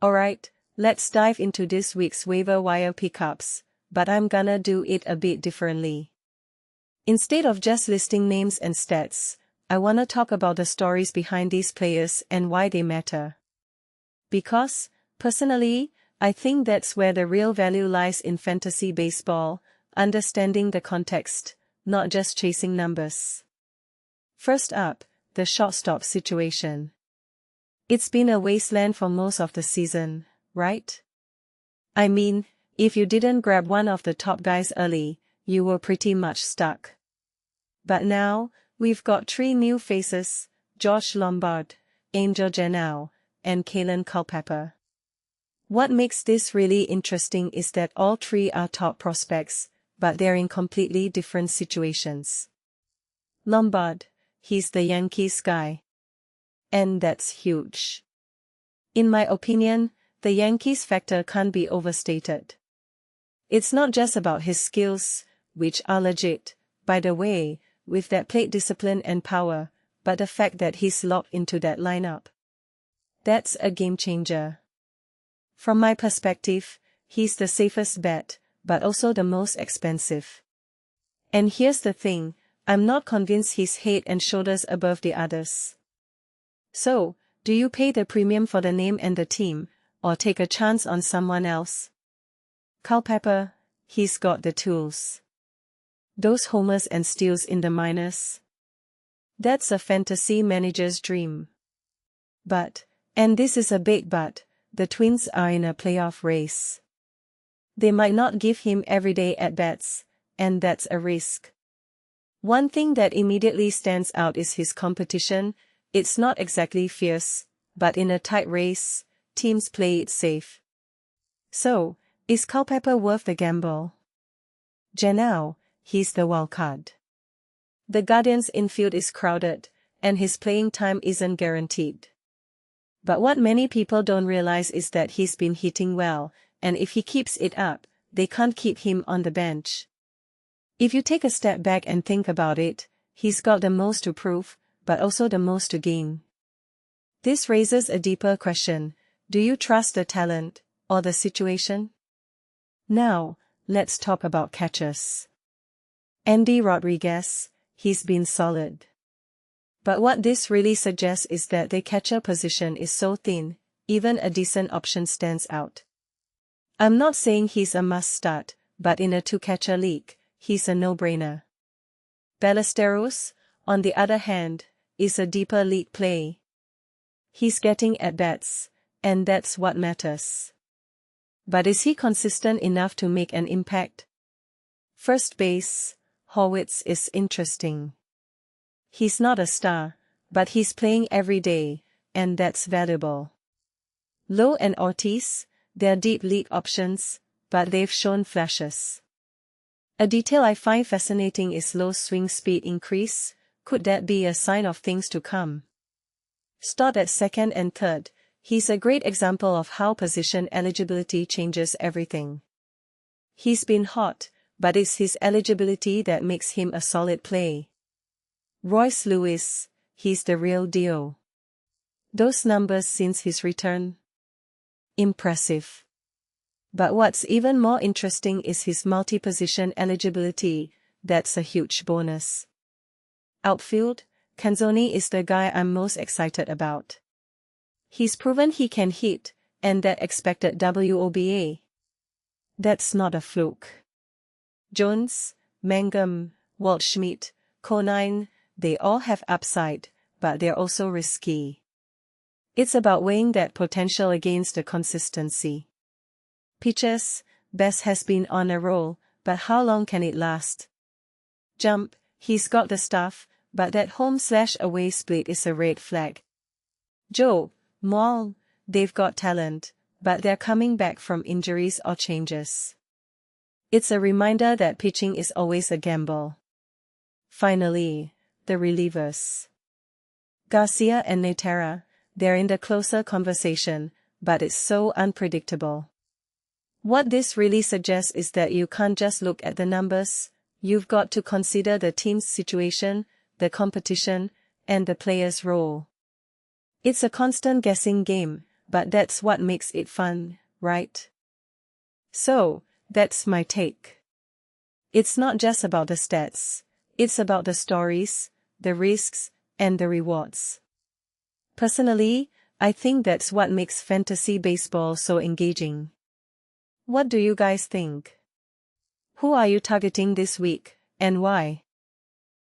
Alright, let's dive into this week's waiver wire pickups, but I'm gonna do it a bit differently. Instead of just listing names and stats, I wanna talk about the stories behind these players and why they matter. Because, personally, I think that's where the real value lies in fantasy baseball, understanding the context, not just chasing numbers. First up, the shortstop situation. It's been a wasteland for most of the season, right? I mean, if you didn't grab one of the top guys early, you were pretty much stuck. But now, we've got three new faces: George Lombard, Genao, and Kaelen Culpepper. What makes this really interesting is that all three are top prospects, but they're in completely different situations. Lombard, he's the Yankees guy. And that's huge. In my opinion, the Yankees factor can't be overstated. It's not just about his skills, which are legit, by the way, with that plate discipline and power, but the fact that he's locked into that lineup. That's a game changer. From my perspective, he's the safest bet, but also the most expensive. And here's the thing, I'm not convinced he's head and shoulders above the others. So, do you pay the premium for the name and the team, or take a chance on someone else? Culpepper, he's got the tools. Those homers and steals in the minors. That's a fantasy manager's dream. But, and this is a big but, the Twins are in a playoff race. They might not give him everyday at-bats, and that's a risk. One thing that immediately stands out is his competition. It's not exactly fierce, but in a tight race, teams play it safe. So, is Culpepper worth the gamble? Genao, he's the wild card. The Guardians' infield is crowded, and his playing time isn't guaranteed. But what many people don't realize is that he's been hitting well, and if he keeps it up, they can't keep him on the bench. If you take a step back and think about it, he's got the most to prove, but also the most to gain. This raises a deeper question: do you trust the talent, or the situation? Now, let's talk about catchers. Endy Rodriguez, he's been solid. But what this really suggests is that the catcher position is so thin, even a decent option stands out. I'm not saying he's a must-start, but in a two-catcher league, he's a no-brainer. Ballesteros, on the other hand, is a deeper league play. He's getting at-bats, and that's what matters. But is he consistent enough to make an impact? First base, Horwitz is interesting. He's not a star, but he's playing every day, and that's valuable. Lowe and Ortiz, they're deep league options, but they've shown flashes. A detail I find fascinating is Lowe's swing speed increase. Could that be a sign of things to come? Stott at second and third, he's a great example of how position eligibility changes everything. He's been hot, but it's his eligibility that makes him a solid play. Royce Lewis, he's the real deal. Those numbers since his return? Impressive. But what's even more interesting is his multi-position eligibility. That's a huge bonus. Outfield, Canzone is the guy I'm most excited about. He's proven he can hit, and that expected WOBA. That's not a fluke. Jones, Mangum, Waldschmidt, Conine, they all have upside, but they're also risky. It's about weighing that potential against the consistency. Pitches, Bess has been on a roll, but how long can it last? Jump, he's got the stuff, but that home/away split is a red flag. Joe, Moal, they've got talent, but they're coming back from injuries or changes. It's a reminder that pitching is always a gamble. Finally, the relievers. Garcia and Natera, they're in the closer conversation, but it's so unpredictable. What this really suggests is that you can't just look at the numbers, you've got to consider the team's situation, the competition, and the player's role. It's a constant guessing game, but that's what makes it fun, right? So, that's my take. It's not just about the stats, it's about the stories, the risks, and the rewards. Personally, I think that's what makes fantasy baseball so engaging. What do you guys think? Who are you targeting this week, and why?